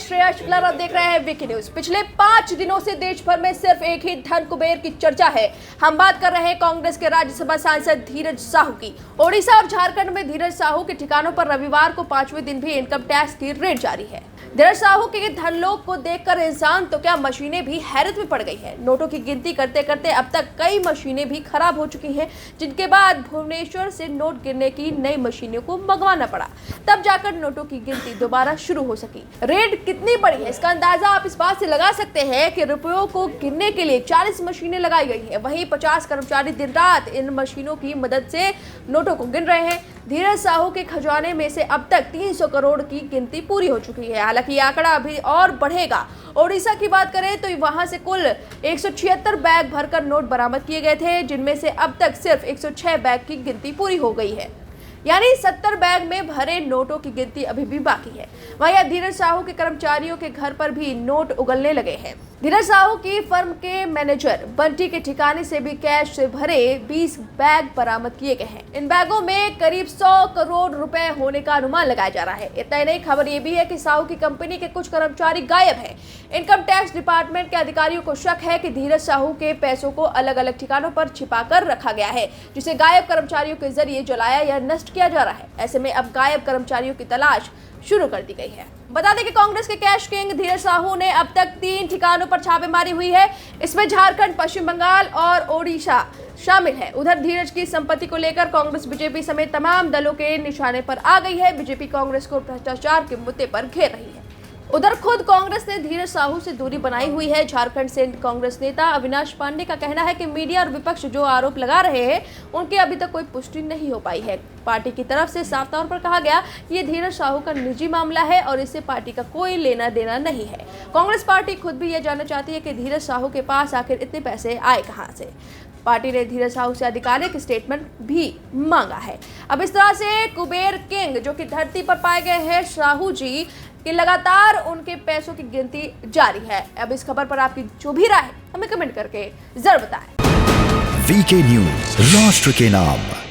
श्रेया शुक्ला और देख रहे हैं वीके न्यूज। पिछले 5 दिनों से देश भर में सिर्फ एक ही धन कुबेर की चर्चा है। हम बात कर रहे हैं कांग्रेस के राज्यसभा सांसद धीरज साहू की। ओडिशा और झारखंड में धीरज साहू के ठिकानों पर रविवार को 5वें दिन भी इनकम टैक्स की रेड जारी है। धीरज साहू के धनलोक को देखकर इंसान तो क्या मशीनें भी हैरत में पड़ गई है। नोटों की गिनती करते करते अब तक कई मशीनें भी खराब हो चुकी हैं, जिनके बाद भुवनेश्वर से नोट गिनने की नई मशीनों को मंगवाना पड़ा, तब जाकर नोटों की गिनती दोबारा शुरू हो सकी। रेट कितनी बड़ी है इसका अंदाजा आप इस बात से लगा सकते हैं कि रुपयों को गिनने के लिए 40 मशीनें लगाई गई है। वहीं 50 कर्मचारी दिन रात इन मशीनों की मदद से नोटों को गिन रहे हैं। धीरज साहू के खजाने में से अब तक 300 करोड़ की गिनती पूरी हो चुकी है। हालांकि ये आंकड़ा अभी और बढ़ेगा। ओडिशा की बात करें तो वहां से कुल 176 बैग भरकर नोट बरामद किए गए थे, जिनमें से अब तक सिर्फ 106 बैग की गिनती पूरी हो गई है, यानी 70 बैग में भरे नोटों की गिनती अभी भी बाकी है। वहीं धीरज साहू के कर्मचारियों के घर पर भी नोट उगलने लगे हैं। धीरज साहू की फर्म के मैनेजर बंटी के ठिकाने से भी कैश से भरे 20 बैग बरामद किए गए हैं। इन बैगों में करीब 100 करोड़ रुपए होने का अनुमान लगाया जा रहा है। इतना ही नहीं, खबर ये भी है कि साहू की कंपनी के कुछ कर्मचारी गायब हैं। इनकम टैक्स डिपार्टमेंट के अधिकारियों को शक है कि धीरज साहू के पैसों को अलग अलग ठिकानों पर छिपाकर रखा गया है, जिसे गायब कर्मचारियों के जरिए जलाया या नष्ट किया जा रहा है। ऐसे में अब गायब कर्मचारियों की तलाश शुरू कर दी गई है। बता दें कि कांग्रेस के कैश किंग धीरज साहू ने अब तक 3 ठिकानों पर छापेमारी हुई है। इसमें झारखंड, पश्चिम बंगाल और ओडिशा शामिल है। उधर धीरज की संपत्ति को लेकर कांग्रेस, बीजेपी समेत तमाम दलों के निशाने पर आ गई है। बीजेपी कांग्रेस को भ्रष्टाचार के मुद्दे पर घेर रही है। उधर खुद कांग्रेस ने धीरज साहू से दूरी बनाई हुई है। झारखंड से कांग्रेस नेता अविनाश पांडे का कहना है कि मीडिया और विपक्ष जो आरोप लगा रहे हैं, उनकी अभी तक कोई पुष्टि नहीं हो पाई है। पार्टी की तरफ से साफ तौर पर कहा गया कि ये धीरज साहू का निजी मामला है और इससे पार्टी का कोई लेना देना नहीं है। कांग्रेस पार्टी खुद भी ये जानना चाहती है कि धीरज साहू के पास आखिर इतने पैसे आए कहां से। पार्टी ने धीरज साहू से आधिकारिक स्टेटमेंट भी मांगा है। अब इस तरह से कुबेर किंग जो कि धरती पर पाए गए हैं साहू जी कि लगातार उनके पैसों की गिनती जारी है। अब इस खबर पर आपकी जो भी राय है हमें कमेंट करके जरूर बताएं। वीके न्यूज, राष्ट्र के नाम।